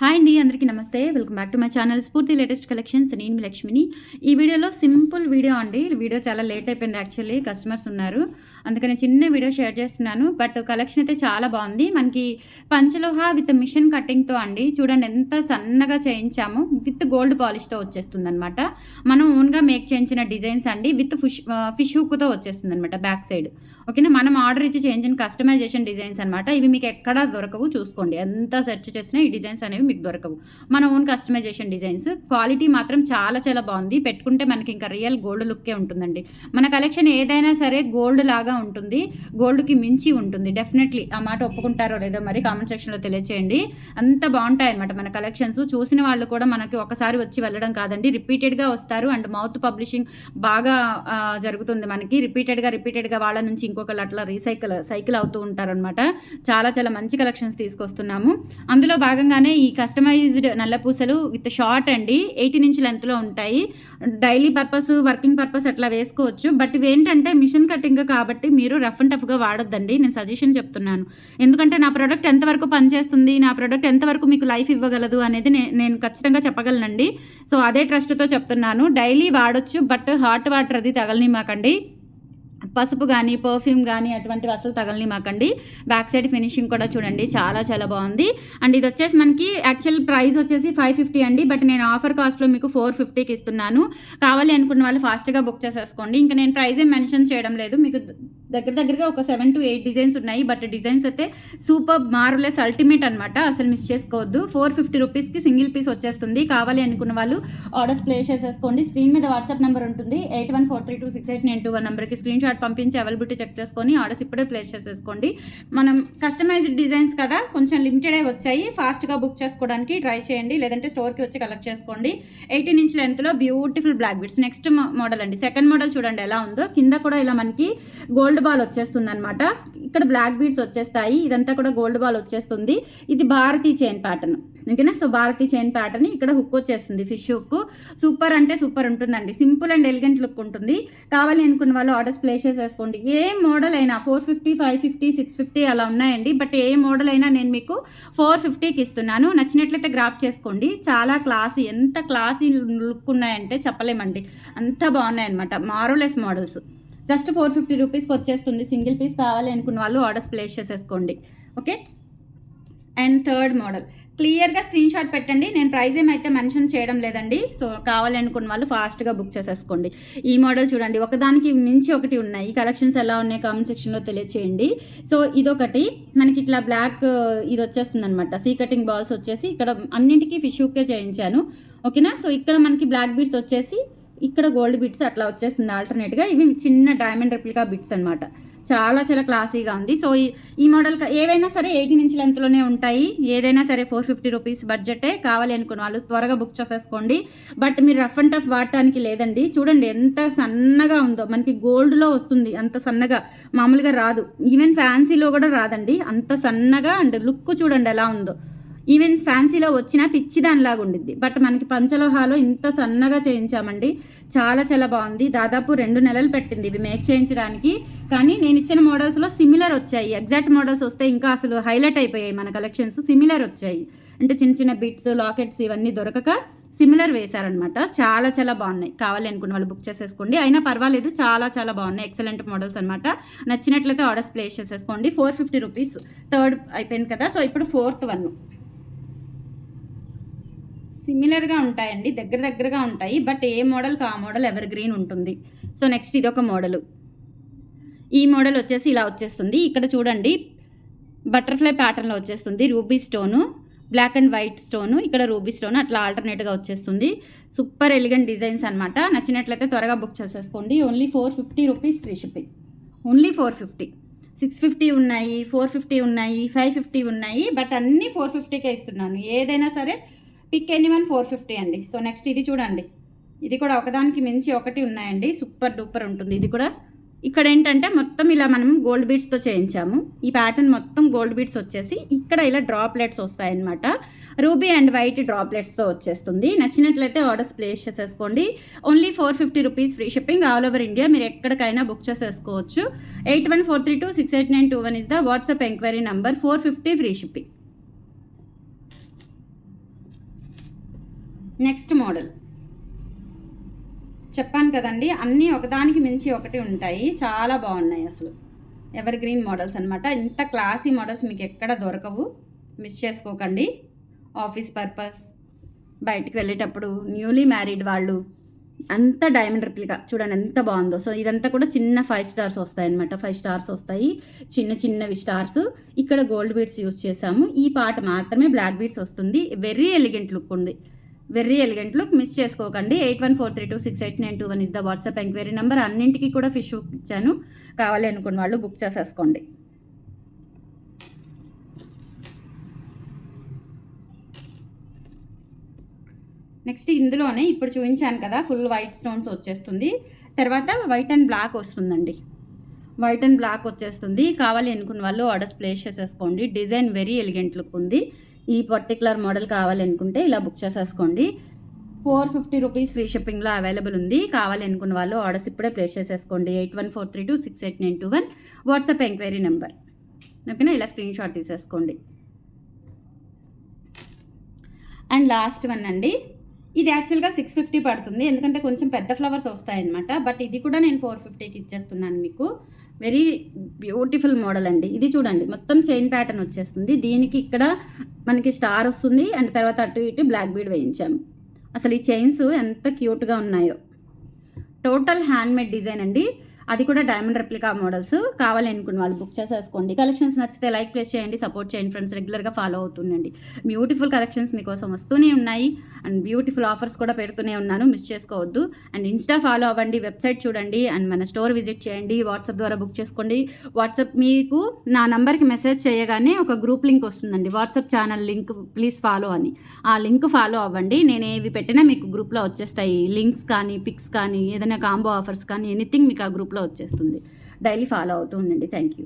Hi అండి, అందరికీ నమస్తే. Welcome back to my channel స్ఫూర్తి లేటెస్ట్ కలెక్షన్స్. నేను మీ లక్ష్మిని. ఈ వీడియోలో సింపుల్ వీడియో అండి. వీడియో చాలా లేట్ అయిపోయింది, యాక్చువల్లీ కస్టమర్స్ ఉన్నారు, అందుకని చిన్న వీడియో షేర్ చేస్తున్నాను. బట్ కలెక్షన్ అయితే చాలా బాగుంది. మనకి పంచలోహ విత్ మిషన్ కటింగ్తో అండి. చూడండి ఎంత సన్నగా చేయించాము, విత్ గోల్డ్ పాలిష్తో వచ్చేస్తుంది అనమాట. మనం ఓన్గా మేక్ చేయించిన డిజైన్స్ అండి, విత్ ఫిష్ హుక్తో వచ్చేస్తుంది అనమాట బ్యాక్ సైడ్. ఓకేనా, మనం ఆర్డర్ ఇచ్చి చేయించిన కస్టమైజేషన్ డిజైన్స్ అనమాట. ఇవి మీకు ఎక్కడా దొరకవు, చూసుకోండి. ఎంత సెర్చ్ చేసినా ఈ డిజైన్స్ అనేవి మీకు దొరకవు. మన ఓన్ కస్టమైజేషన్ డిజైన్స్. క్వాలిటీ మాత్రం చాలా చాలా బాగుంది. పెట్టుకుంటే మనకి ఇంకా రియల్ గోల్డ్ లుక్కే ఉంటుందండి. మన కలెక్షన్ ఏదైనా సరే గోల్డ్ లాగా ఉంటుంది, గోల్డ్కి మించి ఉంటుంది. డెఫినెట్లీ ఆ మాట ఒప్పుకుంటారో లేదో మరి కామెంట్ సెక్షన్లో తెలియచేయండి. అంత బాగుంటాయి అనమాట మన కలెక్షన్స్. చూసిన వాళ్ళు కూడా మనకి ఒకసారి వచ్చి వెళ్ళడం కాదండి, రిపీటెడ్గా వస్తారు. అండ్ మౌత్ పబ్లిషింగ్ బాగా జరుగుతుంది మనకి. రిపీటెడ్గా వాళ్ళ నుంచి ఇంకొకళ్ళు అట్లా సైకిల్ అవుతూ ఉంటారనమాట. చాలా చాలా మంచి కలెక్షన్స్ తీసుకొస్తున్నాము. అందులో భాగంగానే ఈ కస్టమైజ్డ్ నల్ల పూసలు విత్ షార్ట్ అండి, 18 ఇంచ్ లెంత్లో ఉంటాయి. డైలీ పర్పస్, వర్కింగ్ పర్పస్ అట్లా వేసుకోవచ్చు. బట్ ఇవేంటంటే మిషన్ కటింగ్ కాబట్టి మీరు రఫ్ అండ్ టఫ్గా వాడొద్దండి, నేను సజెషన్ చెప్తున్నాను. ఎందుకంటే నా ప్రోడక్ట్ ఎంతవరకు పనిచేస్తుంది, నా ప్రోడక్ట్ ఎంతవరకు మీకు లైఫ్ ఇవ్వగలదు అనేది నేను ఖచ్చితంగా చెప్పగలనండి. సో అదే ట్రస్ట్తో చెప్తున్నాను. డైలీ వాడొచ్చు, బట్ హాట్ వాటర్ అది తగలనిమాకండి. పసుపు కానీ పర్ఫ్యూమ్ కానీ అటువంటివి అసలు తగలనిమాకండి. బ్యాక్ సైడ్ ఫినిషింగ్ కూడా చూడండి, చాలా చాలా బాగుంది. అండ్ ఇది వచ్చేసి మనకి యాక్చువల్ ప్రైస్ వచ్చేసి 550 అండి, బట్ నేను ఆఫర్ కాస్ట్లో మీకు 450కి ఇస్తున్నాను. కావాలి అనుకున్న వాళ్ళు ఫాస్ట్గా బుక్ చేసేసుకోండి. ఇంకా నేను ప్రైస్ ఏం మెన్షన్ చేయడం లేదు. మీకు దగ్గరగా ఒక 7 to 8 డిజైన్స్ ఉన్నాయి. బట్ డిజైన్స్ అయితే సూపర్ మార్వెలస్ అల్టిమేట్ అనమాట, అసలు మిస్ చేసుకోవద్దు. 450 రూపీస్కి సింగిల్ పీస్ వచ్చేస్తుంది. కావాలి అనుకున్న వాళ్ళు ఆర్డర్స్ ప్లేస్ చేసేసుకోండి. స్క్రీన్ మీద వాట్సాప్ నెంబర్ ఉంటుంది, 8143268921 నెంబర్కి స్క్రీన్ షాట్ పంపించి అవైలబిలిటీ చెక్ చేసుకొని ఆర్డర్స్ ఇప్పుడే ప్లేస్ చేసేసుకోండి. మనం కస్టమైజ్డ్ డిజైన్స్ కదా, కొంచెం లిమిటెడే వచ్చాయి. ఫాస్ట్గా బుక్ చేసుకోవడానికి ట్రై చేయండి, లేదంటే స్టోర్కి వచ్చి కలెక్ట్ చేసుకోండి. 18 ఇంచ్ లెంత్లో beautiful black bits. Next model అండి, సెకండ్ మోడల్ చూడండి ఎలా ఉందో. కింద కూడా ఇలా మనకి గోల్డ్ బాల్ వచ్చేస్తుంది అనమాట. ఇక్కడ బ్లాక్ బీడ్స్ వచ్చేస్తాయి. ఇదంతా కూడా గోల్డ్ బాల్ వచ్చేస్తుంది. ఇది భారతీ చైన్ ప్యాటర్న్, ఓకేనా. సో భారతీ చైన్ ప్యాటర్న్, ఇక్కడ హుక్ వచ్చేస్తుంది, ఫిష్ హుక్. సూపర్ అంటే సూపర్ ఉంటుందండి, సింపుల్ అండ్ ఎలిగెంట్ లుక్ ఉంటుంది. కావాలి అనుకున్న వాళ్ళు ఆర్డర్స్ ప్లేస్ చేసేసుకోండి. ఏ మోడల్ అయినా 450, 550, 650 అలా ఉన్నాయండి. బట్ ఏ మోడల్ అయినా నేను మీకు 450కి ఇస్తున్నాను. నచ్చినట్లయితే గ్రాప్ చేసుకోండి. చాలా క్లాసీ, ఎంత క్లాసీ లుక్ ఉన్నాయంటే చెప్పలేమండి, అంత బాగున్నాయి అనమాట. Marvellous models. జస్ట్ 450 రూపీస్కి వచ్చేస్తుంది. సింగిల్ పీస్ కావాలి అనుకున్న వాళ్ళు ఆర్డర్స్ ప్లేస్ చేసేసుకోండి, ఓకే. అండ్ థర్డ్ మోడల్ క్లియర్గా స్క్రీన్ షాట్ పెట్టండి, నేను ప్రైస్ ఏమైతే మెన్షన్ చేయడం లేదండి. సో కావాలి అనుకున్న వాళ్ళు ఫాస్ట్గా బుక్ చేసేసుకోండి. ఈ మోడల్ చూడండి, ఒకదానికి మించి ఒకటి ఉన్నాయి. ఈ కలెక్షన్స్ ఎలా ఉన్నాయి కామెంట్ సెక్షన్లో తెలియచేయండి. సో ఇదొకటి మనకి ఇట్లా బ్లాక్ ఇది వచ్చేస్తుంది అనమాట. సీ కటింగ్ బాల్స్ వచ్చేసి ఇక్కడ అన్నింటికీ ఫిష్ హుక్కే చేయించాను, ఓకేనా. సో ఇక్కడ మనకి బ్లాక్ బీడ్స్ వచ్చేసి, ఇక్కడ గోల్డ్ బిట్స్ అట్లా వచ్చేస్తుంది ఆల్టర్నేట్గా. ఇవి చిన్న డైమండ్ రెప్లికా బిట్స్ అనమాట. చాలా చాలా క్లాసీగా ఉంది. సో ఈ మోడల్ ఏవైనా సరే 18 ఇంచ్ లెంత్లోనే ఉంటాయి. ఏదైనా సరే 450 రూపీస్ బడ్జెటే. కావాలి అనుకున్న వాళ్ళు త్వరగా బుక్ చేసేసుకోండి. బట్ మీరు రఫ్ అండ్ టఫ్ వాడటానికి లేదండి. చూడండి ఎంత సన్నగా ఉందో, మనకి గోల్డ్లో వస్తుంది అంత సన్నగా, మామూలుగా రాదు. ఈవెన్ ఫ్యాన్సీలో కూడా రాదండి, అంత సన్నగా. అండ్ లుక్ చూడండి ఎలా ఉందో. ఈవెన్ ఫ్యాన్సీలో వచ్చిన పిచ్చి దానిలాగా ఉండిద్ది. బట్ మనకి పంచలోహాలో ఇంత సన్నగా చేయించామండి, చాలా చాలా బాగుంది. దాదాపు 2 నెలలు పెట్టింది ఇవి మేక్ చేయించడానికి. కానీ నేను ఇచ్చిన మోడల్స్లో సిమిలర్ వచ్చాయి. ఎగ్జాక్ట్ మోడల్స్ వస్తే ఇంకా అసలు హైలైట్ అయిపోయాయి మన కలెక్షన్స్. సిమిలర్ వచ్చాయి అంటే చిన్న చిన్న బిట్స్, లాకెట్స్ ఇవన్నీ దొరకక సిమిలర్ వేశారనమాట. చాలా చాలా బాగున్నాయి. కావాలి అనుకున్న వాళ్ళు బుక్ చేసేసుకోండి. అయినా పర్వాలేదు, చాలా చాలా బాగున్నాయి. ఎక్సలెంట్ మోడల్స్ అనమాట. నచ్చినట్లయితే ఆర్డర్స్ ప్లేస్ చేసేసుకోండి. 450 రూపీస్ థర్డ్ అయిపోయింది కదా. సో ఇప్పుడు ఫోర్త్ వన్ సిమిలర్గా ఉంటాయండి, దగ్గరగా ఉంటాయి. బట్ ఏ మోడల్కి ఆ మోడల్ ఎవర్ గ్రీన్ ఉంటుంది. సో నెక్స్ట్ ఇదొక మోడలు. ఈ మోడల్ వచ్చేసి ఇలా వచ్చేస్తుంది. ఇక్కడ చూడండి బటర్ఫ్లై ప్యాటర్న్లో వచ్చేస్తుంది. Ruby stone, black and white stone, ఇక్కడ రూబీ స్టోన్ అట్లా ఆల్టర్నేట్గా వచ్చేస్తుంది. సూపర్ ఎలిగెంట్ డిజైన్స్ అనమాట. నచ్చినట్లయితే త్వరగా బుక్ చేసేసుకోండి. Only 450 rupees free shipping. Only 450. 650 ఉన్నాయి, 450 ఉన్నాయి, 550 ఉన్నాయి. బట్ అన్నీ 450కే ఇస్తున్నాను. ఏదైనా సరే పిక్ ఎనీవన్ 450 అండి. సో నెక్స్ట్ ఇది చూడండి, ఇది కూడా ఒకదానికి మించి ఒకటి ఉన్నాయండి. సూపర్ డూపర్ ఉంటుంది ఇది కూడా. ఇక్కడ ఏంటంటే మొత్తం ఇలా మనం గోల్డ్ బీడ్స్తో చేయించాము. ఈ ప్యాటర్న్ మొత్తం గోల్డ్ బీడ్స్ వచ్చేసి ఇక్కడ ఇలా డ్రాప్లెట్స్ వస్తాయన్నమాట. రూబీ అండ్ వైట్ డ్రాప్లెట్స్తో వచ్చేస్తుంది. నచ్చినట్లయితే ఆర్డర్స్ ప్లేస్ చేసేసుకోండి. Only 450 rupees free shipping all over India. మీరు ఎక్కడికైనా బుక్ చేసేసుకోవచ్చు. 8143268921 is the WhatsApp enquiry number. 450 free shipping. Next model చెప్పాను కదండి, అన్నీ ఒకదానికి మించి ఒకటి ఉంటాయి, చాలా బాగున్నాయి అసలు. ఎవర్ గ్రీన్ మోడల్స్ అనమాట. ఇంత క్లాసీ మోడల్స్ మీకు ఎక్కడ దొరకవు, మిస్ చేసుకోకండి. ఆఫీస్ పర్పస్, బయటికి వెళ్ళేటప్పుడు, న్యూలీ మ్యారీడ్ వాళ్ళు అంత డైమండ్ రిప్లికా చూడండి ఎంత బాగుందో. సో ఇదంతా కూడా చిన్న 5 స్టార్స్ వస్తాయి అనమాట. 5 స్టార్స్ వస్తాయి, చిన్న చిన్నవి స్టార్స్. ఇక్కడ గోల్డ్ బీడ్స్ యూజ్ చేసాము. ఈ పార్ట్ మాత్రమే బ్లాక్ బీడ్స్ వస్తుంది. వెరీ ఎలిగెంట్ లుక్ ఉంది, వెరీ ఎలిగెంట్ లుక్. మిస్ చేసుకోకండి. 8143268921 is the WhatsApp enquiry number. అన్నింటికి కూడా ఫిష్ బుక్ ఇచ్చాను, కావాలి అనుకున్న వాళ్ళు బుక్ చేసేసుకోండి. నెక్స్ట్ ఇందులోనే ఇప్పుడు చూపించాను కదా, ఫుల్ వైట్ స్టోన్స్ వచ్చేస్తుంది. తర్వాత వైట్ అండ్ బ్లాక్ వస్తుందండి, వైట్ అండ్ బ్లాక్ వచ్చేస్తుంది. కావాలి అనుకున్న వాళ్ళు ఆర్డర్స్ ప్లేస్ చేసేసుకోండి. డిజైన్ వెరీ ఎలిగెంట్ లుక్ ఉంది. ఈ పర్టికులర్ మోడల్ కావాలి అనుకుంటే ఇలా బుక్ చేసేసుకోండి. 450 రూపీస్ ఫ్రీ షిప్పింగ్లో అవైలబుల్ ఉంది. కావాలి అనుకున్న వాళ్ళు ఆర్డర్స్ ఇప్పుడే ప్లేస్ చేసేసుకోండి. 8143268921 వాట్సాప్ ఎంక్వైరీ నెంబర్. ఓకేనా, ఇలా స్క్రీన్ షాట్ తీసేసుకోండి. అండ్ లాస్ట్ వన్ అండి, ఇది యాక్చువల్గా 650 పడుతుంది, ఎందుకంటే కొంచెం పెద్ద ఫ్లవర్స్ వస్తాయన్నమాట. బట్ ఇది కూడా నేను 450కి ఇచ్చేస్తున్నాను మీకు. వెరీ బ్యూటిఫుల్ మోడల్ అండి. ఇది చూడండి, మొత్తం చైన్ ప్యాటర్న్ వచ్చేస్తుంది. దీనికి ఇక్కడ మనకి స్టార్ వస్తుంది, అండ్ తర్వాత అటు ఇటు బ్లాక్ బీడ్ వేయించాము. అసలు ఈ చైన్స్ ఎంత క్యూట్గా ఉన్నాయో. టోటల్ హ్యాండ్మేడ్ డిజైన్ అండి, అది కూడా డైమండ్ రెప్లికా మోడల్స్. కావాలి అనుకున్న వాళ్ళు బుక్ చేసేసుకోండి. కలెక్షన్స్ నచ్చితే లైక్ ప్లేస్ చేయండి, సపోర్ట్ చేయండి ఫ్రెండ్స్. రెగ్యులర్గా ఫాలో అవుతుండండి. బ్యూటిఫుల్ కలెక్షన్స్ మీకోసం వస్తూనే ఉన్నాయి, అండ్ బ్యూటిఫుల్ ఆఫర్స్ కూడా పెడుతూనే ఉన్నాను, మిస్ చేసుకోవద్దు. అండ్ ఇన్స్టా ఫాలో అవ్వండి, వెబ్సైట్ చూడండి, అండ్ మన స్టోర్ విజిట్ చేయండి. వాట్సాప్ ద్వారా బుక్ చేసుకోండి. వాట్సాప్ మీకు నా నంబర్కి మెసేజ్ చేయగానే ఒక గ్రూప్ లింక్ వస్తుందండి, WhatsApp channel link please follow అని. ఆ లింక్ ఫాలో అవ్వండి. నేను ఏవి పెట్టినా మీకు గ్రూప్లో వచ్చేస్తాయి. లింక్స్ కానీ, పిక్స్ కానీ, ఏదైనా కాంబో ఆఫర్స్ కానీ, ఎనీథింగ్ మీకు ఆ గ్రూప్లో వచ్చేస్తుంది. డైలీ ఫాలో అవుతూ ఉండండి. Thank you.